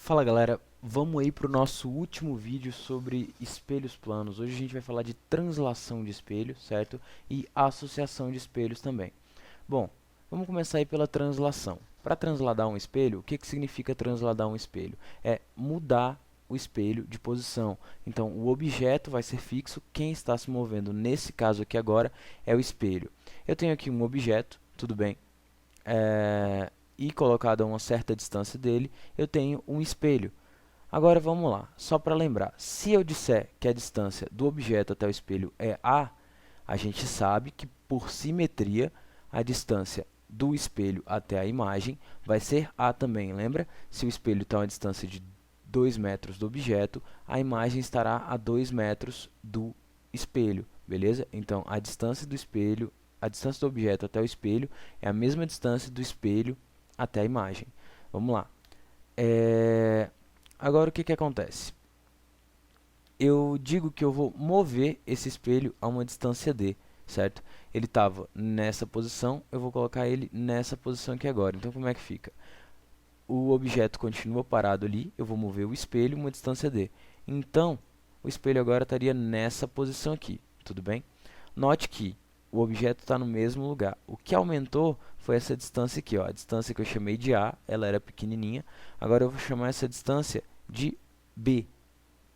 Fala galera, vamos aí para o nosso último vídeo sobre espelhos planos. Hoje a gente vai falar de translação de espelho, certo? E associação de espelhos também. Bom, vamos começar aí pela translação. Para transladar um espelho, o que significa transladar um espelho? É mudar o espelho de posição. Então, o objeto vai ser fixo, quem está se movendo nesse caso aqui agora é o espelho. Eu tenho aqui um objeto, tudo bem? E colocado a uma certa distância dele, eu tenho um espelho. Agora vamos lá, só para lembrar, se eu disser que a distância do objeto até o espelho é a gente sabe que por simetria a distância do espelho até a imagem vai ser a também, lembra? Se o espelho está a uma distância de 2 metros do objeto, a imagem estará a 2 metros do espelho, beleza? Então a distância do espelho, a distância do objeto até o espelho é a mesma distância do espelho até a imagem. Vamos lá. Agora o que acontece? Eu digo que eu vou mover esse espelho a uma distância d, certo? Ele estava nessa posição, eu vou colocar ele nessa posição aqui agora. Então como é que fica? O objeto continua parado ali, eu vou mover o espelho uma distância d. Então, o espelho agora estaria nessa posição aqui, tudo bem? Note que o objeto está no mesmo lugar. O que aumentou foi essa distância aqui, ó. A distância que eu chamei de A, ela era pequenininha. Agora eu vou chamar essa distância de B,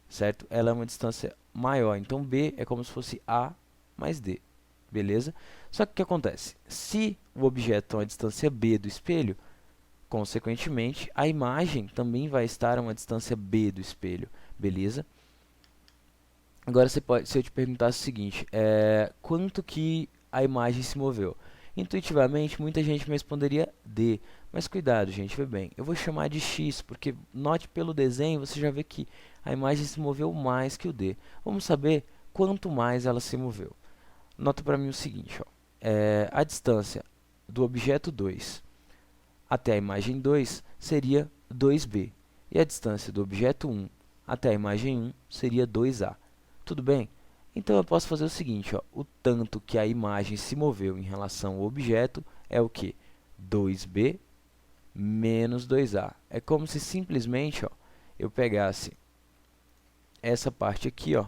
certo? Ela é uma distância maior. Então B é como se fosse A mais D, beleza? Só que o que acontece? Se o objeto está a distância B do espelho, consequentemente, a imagem também vai estar a uma distância B do espelho, beleza? Agora, se eu te perguntasse o seguinte, quanto que a imagem se moveu? Intuitivamente, muita gente me responderia D, mas cuidado, gente, vê bem, eu vou chamar de X, porque note pelo desenho, você já vê que a imagem se moveu mais que o D. Vamos saber quanto mais ela se moveu. Nota para mim o seguinte, ó, a distância do objeto 2 até a imagem 2 seria 2b, e a distância do objeto 1 até a imagem 1 seria 2a. Tudo bem? Então eu posso fazer o seguinte, ó, o tanto que a imagem se moveu em relação ao objeto é o que? 2b menos 2a. É como se simplesmente, ó, eu pegasse essa parte aqui, ó,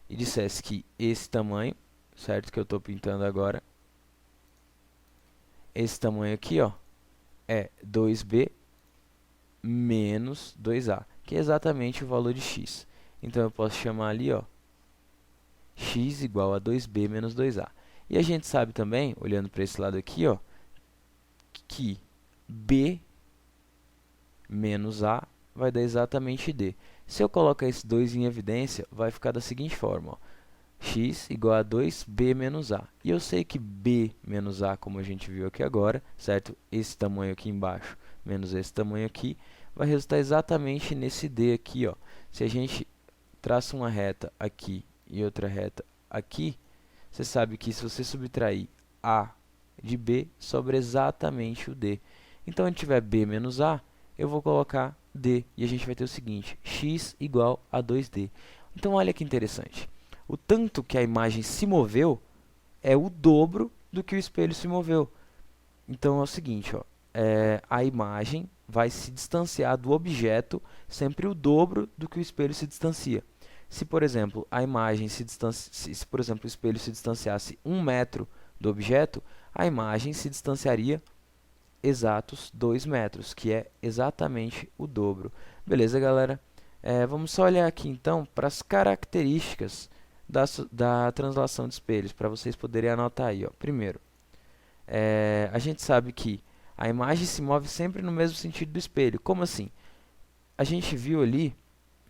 e dissesse que esse tamanho, certo, que eu estou pintando agora, esse tamanho aqui, ó, é 2b menos 2a, que é exatamente o valor de x. Então eu posso chamar ali, ó, x igual a 2b menos 2a. E a gente sabe também, olhando para esse lado aqui, ó, que b menos a vai dar exatamente d. Se eu colocar esses dois em evidência, vai ficar da seguinte forma, ó, x igual a 2b menos a. E eu sei que b menos a, como a gente viu aqui agora, certo? Esse tamanho aqui embaixo menos esse tamanho aqui, vai resultar exatamente nesse d aqui, ó. Se a gente traça uma reta aqui e outra reta aqui, você sabe que se você subtrair a de b, sobra exatamente o d. Então, se tiver b menos a, eu vou colocar d, e a gente vai ter o seguinte, x igual a 2d. Então, olha que interessante. O tanto que a imagem se moveu é o dobro do que o espelho se moveu. Então, é o seguinte, ó, a imagem vai se distanciar do objeto sempre o dobro do que o espelho se distancia. Se, por exemplo, a imagem se, por exemplo, o espelho se distanciasse 1 metro do objeto, a imagem se distanciaria exatos 2 metros, que é exatamente o dobro. Beleza, galera? Vamos só olhar aqui, então, para as características da translação de espelhos, para vocês poderem anotar aí. Ó. Primeiro, a gente sabe que a imagem se move sempre no mesmo sentido do espelho. Como assim? A gente viu ali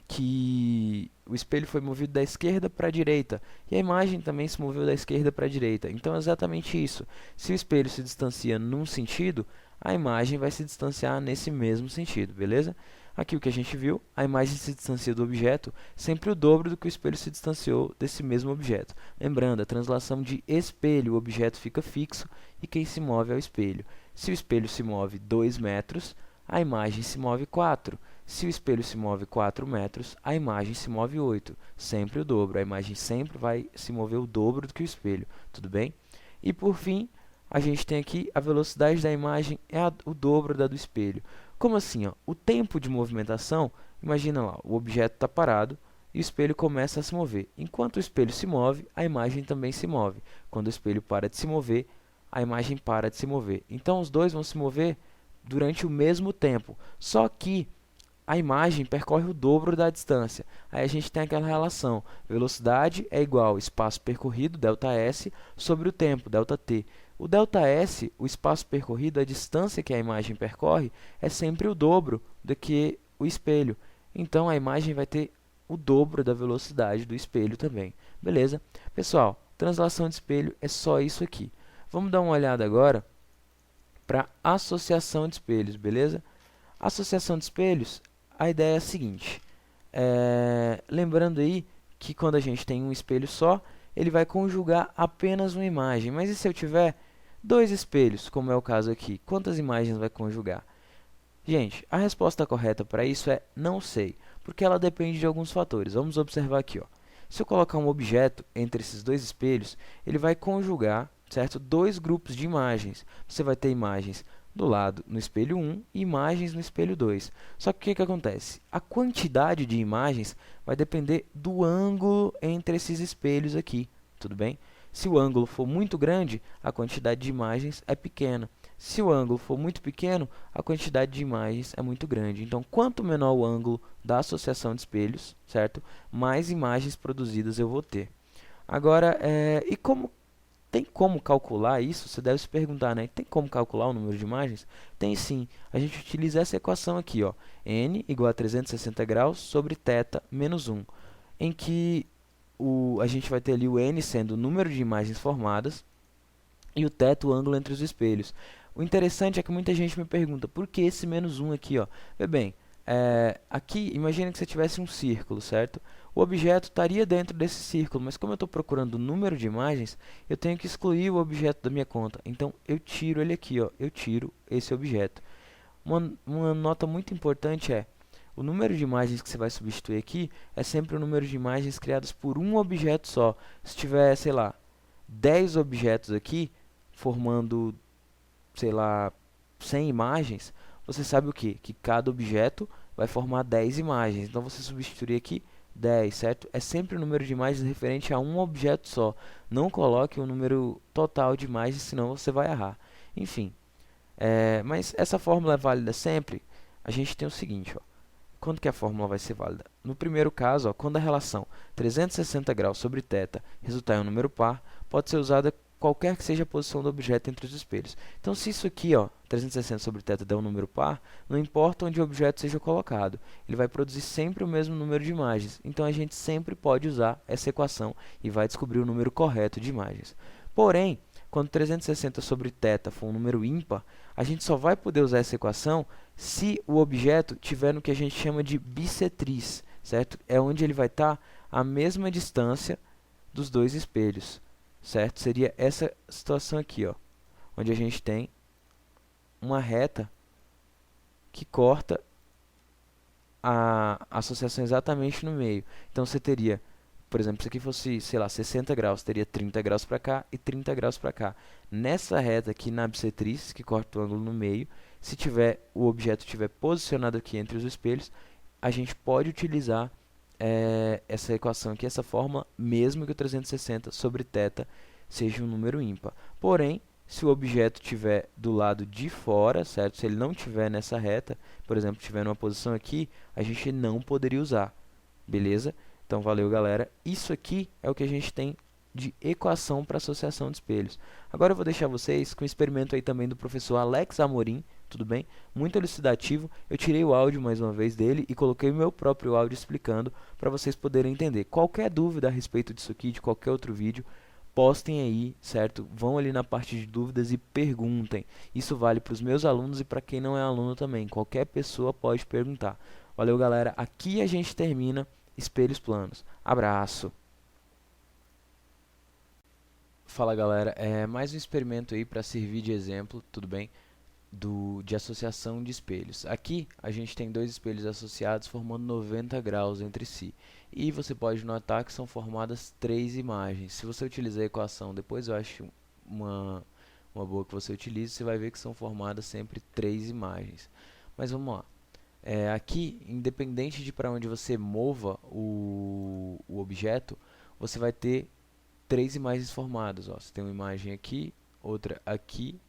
que o espelho foi movido da esquerda para a direita e a imagem também se moveu da esquerda para a direita. Então é exatamente isso. Se o espelho se distancia num sentido, a imagem vai se distanciar nesse mesmo sentido, beleza? Aqui o que a gente viu, a imagem se distancia do objeto sempre o dobro do que o espelho se distanciou desse mesmo objeto. Lembrando, a translação de espelho, o objeto fica fixo e quem se move é o espelho. Se o espelho se move 2 metros, a imagem se move 4. Se o espelho se move 4 metros, a imagem se move 8. Sempre o dobro. A imagem sempre vai se mover o dobro do que o espelho. Tudo bem? E por fim, a gente tem aqui a velocidade da imagem é o dobro da do espelho. Como assim, ó? O tempo de movimentação, imagina lá, o objeto está parado e o espelho começa a se mover. Enquanto o espelho se move, a imagem também se move. Quando o espelho para de se mover, a imagem para de se mover. Então, os dois vão se mover durante o mesmo tempo. Só que a imagem percorre o dobro da distância. Aí a gente tem aquela relação: velocidade é igual ao espaço percorrido, ΔS, sobre o tempo, ΔT. O ΔS, o espaço percorrido, a distância que a imagem percorre, é sempre o dobro do que o espelho. Então a imagem vai ter o dobro da velocidade do espelho também. Beleza? Pessoal, translação de espelho é só isso aqui. Vamos dar uma olhada agora para associação de espelhos, beleza? Associação de espelhos, a ideia é a seguinte. Lembrando aí que quando a gente tem um espelho só, ele vai conjugar apenas uma imagem. Mas e se eu tiver dois espelhos, como é o caso aqui? Quantas imagens vai conjugar? Gente, a resposta correta para isso é não sei, porque ela depende de alguns fatores. Vamos observar aqui, ó. Se eu colocar um objeto entre esses dois espelhos, ele vai conjugar, certo, dois grupos de imagens. Você vai ter imagens do lado no espelho 1 e imagens no espelho 2. Só que o que acontece? A quantidade de imagens vai depender do ângulo entre esses espelhos aqui, tudo bem? Se o ângulo for muito grande, a quantidade de imagens é pequena. Se o ângulo for muito pequeno, a quantidade de imagens é muito grande. Então, quanto menor o ângulo da associação de espelhos, certo? Mais imagens produzidas eu vou ter. Agora, e como tem como calcular isso? Você deve se perguntar, né? Tem como calcular o número de imagens? Tem sim. A gente utiliza essa equação aqui, ó. N igual a 360 graus sobre θ menos 1, em que a gente vai ter ali o N sendo o número de imagens formadas e o θ, o ângulo entre os espelhos. O interessante é que muita gente me pergunta, por que esse menos 1 aqui, ó? Vê bem, aqui, imagina que você tivesse um círculo, certo? O objeto estaria dentro desse círculo, mas como eu estou procurando o número de imagens, eu tenho que excluir o objeto da minha conta. Então, eu tiro ele aqui, ó, eu tiro esse objeto. Uma nota muito importante é, o número de imagens que você vai substituir aqui é sempre o número de imagens criadas por um objeto só. Se tiver, sei lá, 10 objetos aqui, formando, sei lá, 100 imagens, você sabe o quê? Que cada objeto vai formar 10 imagens. Então, você substituir aqui 10, certo? É sempre o número de imagens referente a um objeto só. Não coloque o número total de imagens, senão você vai errar. Enfim, mas essa fórmula é válida sempre? A gente tem o seguinte, ó. Quando que a fórmula vai ser válida? No primeiro caso, ó, quando a relação 360 graus sobre θ resultar em um número par, pode ser usada qualquer que seja a posição do objeto entre os espelhos. Então, se isso aqui, ó, 360 sobre θ der um número par, não importa onde o objeto seja colocado, ele vai produzir sempre o mesmo número de imagens. Então, a gente sempre pode usar essa equação e vai descobrir o número correto de imagens. Porém, quando 360 sobre θ for um número ímpar, a gente só vai poder usar essa equação se o objeto tiver no que a gente chama de bissetriz, certo? É onde ele vai estar à mesma distância dos dois espelhos, certo? Seria essa situação aqui, ó, onde a gente tem uma reta que corta a associação exatamente no meio. Então, você teria, por exemplo, se aqui fosse, sei lá, 60 graus, teria 30 graus para cá e 30 graus para cá. Nessa reta aqui, na bissetriz, que corta o ângulo no meio, se o objeto estiver posicionado aqui entre os espelhos, a gente pode utilizar essa equação aqui, essa fórmula, mesmo que o 360 sobre θ seja um número ímpar. Porém, se o objeto estiver do lado de fora, certo? Se ele não estiver nessa reta, por exemplo, estiver numa posição aqui, a gente não poderia usar, beleza? Então, valeu, galera. Isso aqui é o que a gente tem de equação para associação de espelhos. Agora eu vou deixar vocês com o experimento aí também do professor Alex Amorim, tudo bem? Muito elucidativo. Eu tirei o áudio mais uma vez dele e coloquei o meu próprio áudio explicando para vocês poderem entender. Qualquer dúvida a respeito disso aqui, de qualquer outro vídeo, postem aí, certo? Vão ali na parte de dúvidas e perguntem. Isso vale para os meus alunos e para quem não é aluno também. Qualquer pessoa pode perguntar. Valeu, galera. Aqui a gente termina espelhos planos. Abraço! Fala, galera, mais um experimento aí para servir de exemplo, tudo bem? De associação de espelhos. Aqui a gente tem dois espelhos associados formando 90 graus entre si. E você pode notar que são formadas três imagens. Se você utilizar a equação, depois eu acho uma boa que você utilize, você vai ver que são formadas sempre três imagens. Mas vamos lá. Aqui, independente de para onde você mova o objeto, você vai ter três imagens formadas. Ó. Você tem uma imagem aqui, outra aqui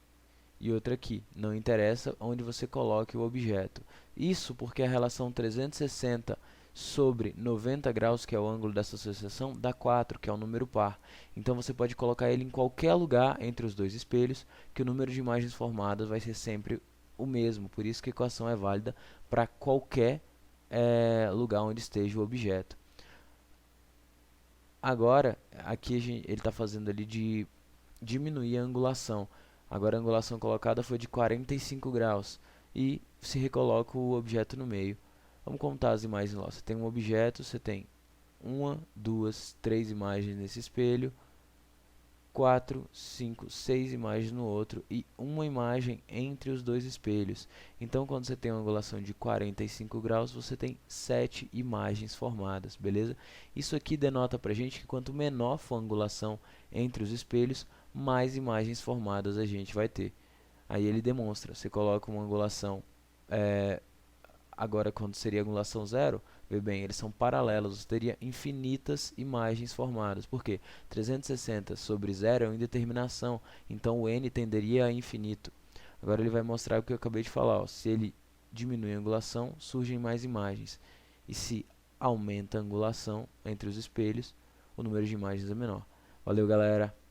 e outra aqui. Não interessa onde você coloque o objeto. Isso porque a relação 360 sobre 90 graus, que é o ângulo dessa associação, dá 4, que é um número par. Então você pode colocar ele em qualquer lugar entre os dois espelhos, que o número de imagens formadas vai ser sempre o mesmo. Por isso que a equação é válida para qualquer lugar onde esteja o objeto. Agora, aqui ele está fazendo ali de diminuir a angulação. Agora a angulação colocada foi de 45 graus e se recoloca o objeto no meio. Vamos contar as imagens lá. Você tem um objeto, você tem uma, duas, três imagens nesse espelho, 4, 5, 6 imagens no outro e uma imagem entre os dois espelhos. Então, quando você tem uma angulação de 45 graus, você tem 7 imagens formadas, beleza? Isso aqui denota pra gente que quanto menor for a angulação entre os espelhos, mais imagens formadas a gente vai ter. Aí ele demonstra, você coloca uma angulação, agora quando seria angulação zero, vê bem, eles são paralelos, você teria infinitas imagens formadas. Por quê? 360 sobre zero é uma indeterminação, então o n tenderia a infinito. Agora ele vai mostrar o que eu acabei de falar. Ó. Se ele diminui a angulação, surgem mais imagens. E se aumenta a angulação entre os espelhos, o número de imagens é menor. Valeu, galera!